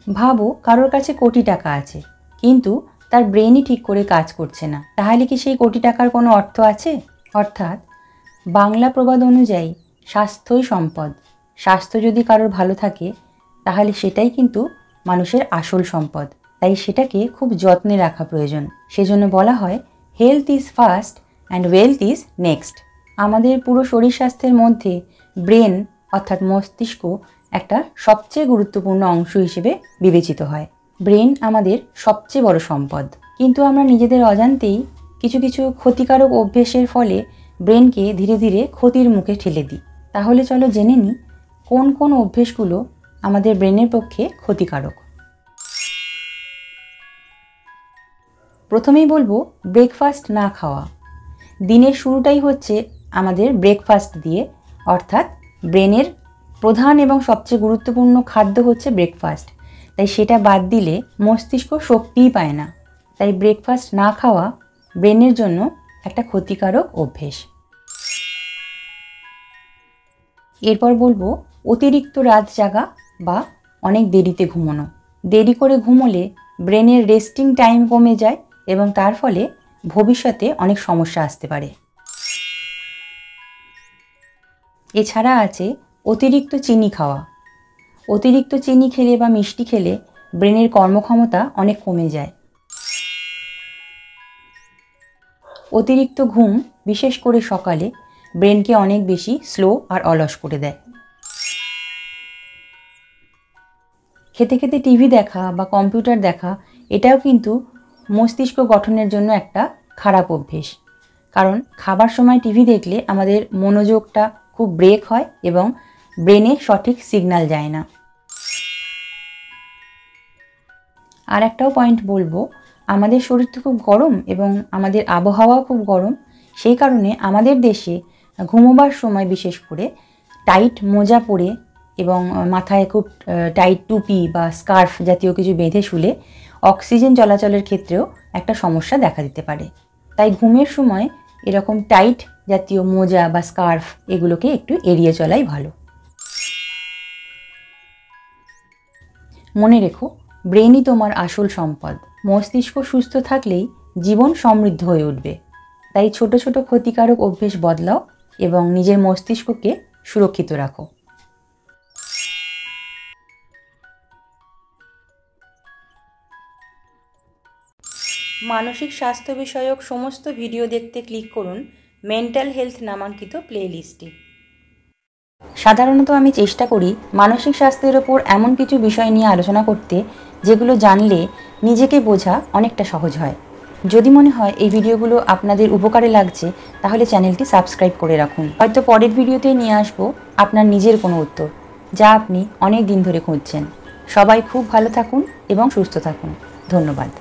ভাবো কারোর কাছে কোটি টাকা আছে, কিন্তু তার ব্রেনই ঠিক করে কাজ করছে না, তাহলে কি সেই কোটি টাকার কোনো অর্থ আছে? অর্থাৎ বাংলা প্রবাদ অনুযায়ী স্বাস্থ্যই সম্পদ। স্বাস্থ্য যদি কারোর ভালো থাকে তাহলে সেটাই কিন্তু মানুষের আসল সম্পদ। তাই সেটাকে খুব যত্নে রাখা প্রয়োজন। সেজন্য বলা হয় health is first and wealth is next. আমাদের পুরো শরীর স্বাস্থ্যের মধ্যে ব্রেন অর্থাৎ মস্তিষ্ক একটা সবচেয়ে গুরুত্বপূর্ণ অংশ হিসেবে বিবেচিত হয়। ব্রেন আমাদের সবচেয়ে বড় সম্পদ, কিন্তু আমরা নিজেদের অজান্তেই কিছু কিছু ক্ষতিকারক অভ্যেসের ফলে ব্রেনকে ধীরে ধীরে ক্ষতির মুখে ঠেলে দিই। তাহলে চলো জেনে নিই কোন কোন অভ্যেসগুলো আমাদের ব্রেনের পক্ষে ক্ষতিকারক। প্রথমেই বলবো ব্রেকফাস্ট না খাওয়া। দিনের শুরুটাই হচ্ছে আমাদের ব্রেকফাস্ট দিয়ে, অর্থাৎ ব্রেনের প্রধান এবং সবচেয়ে গুরুত্বপূর্ণ খাদ্য হচ্ছে ব্রেকফাস্ট। তাই সেটা বাদ দিলে মস্তিষ্ক শক্তিই পায় না। তাই ব্রেকফাস্ট না খাওয়া ব্রেনের জন্য একটা ক্ষতিকারক অভ্যেস। এরপর বলবো অতিরিক্ত রাত জাগা বা অনেক দেরিতে ঘুমানো। দেরি করে ঘুমোলে ব্রেনের রেস্টিং টাইম কমে যায় এবং তার ফলে ভবিষ্যতে অনেক সমস্যা আসতে পারে। এছাড়া আছে অতিরিক্ত চিনি খাওয়া। অতিরিক্ত চিনি খেলে বা মিষ্টি খেলে ব্রেনের কর্মক্ষমতা অনেক কমে যায়। অতিরিক্ত ঘুম, বিশেষ করে সকালে, ব্রেনকে অনেক বেশি স্লো আর অলস করে দেয়। খেতে খেতে টিভি দেখা বা কম্পিউটার দেখা এটাও কিন্তু মস্তিষ্ক গঠনের জন্য একটা খারাপ অভ্যেস। কারণ খাবার সময় টিভি দেখলে আমাদের মনোযোগটা খুব ব্রেক হয় এবং ব্রেনে সঠিক সিগন্যাল যায় না। আর একটাও পয়েন্ট বলবো, আমাদের শরীর তো খুব গরম এবং আমাদের আবহাওয়াও খুব গরম। সেই কারণে আমাদের দেশে ঘুমোবার সময় বিশেষ করে টাইট মোজা পরে এবং মাথায় খুব টাইট টুপি বা স্কার্ফ জাতীয় কিছু বেঁধে শুলে অক্সিজেন চলাচলের ক্ষেত্রেও একটা সমস্যা দেখা দিতে পারে। তাই ঘুমের সময় এরকম টাইট জাতীয় মোজা বা স্কার্ফ এগুলোকে একটু এড়িয়ে চলাই ভালো। মনে রেখো, ব্রেনই তোমার আসল সম্পদ। মস্তিষ্ক সুস্থ থাকলেই জীবন সমৃদ্ধ হয়ে উঠবে। তাই ছোট ছোট ক্ষতিকারক অভ্যেস বদলাও এবং নিজের মস্তিষ্ককে সুরক্ষিত রাখো। মানসিক স্বাস্থ্য বিষয়ক সমস্ত ভিডিও দেখতে ক্লিক করুন মেন্টাল হেলথ নামাঙ্কিত প্লেলিস্টে। সাধারণত আমি চেষ্টা করি মানসিক স্বাস্থ্যের ওপর এমন কিছু বিষয় নিয়ে আলোচনা করতে যেগুলো জানলে নিজেকে বোঝা অনেকটা সহজ হয়। যদি মনে হয় এই ভিডিওগুলো আপনাদের উপকারে লাগছে তাহলে চ্যানেলটি সাবস্ক্রাইব করে রাখুন। হয়তো পরের ভিডিওতে নিয়ে আসবো আপনার নিজের কোনো উত্তর যা আপনি অনেক দিন ধরে খুঁজছেন। সবাই খুব ভালো থাকুন এবং সুস্থ থাকুন। ধন্যবাদ।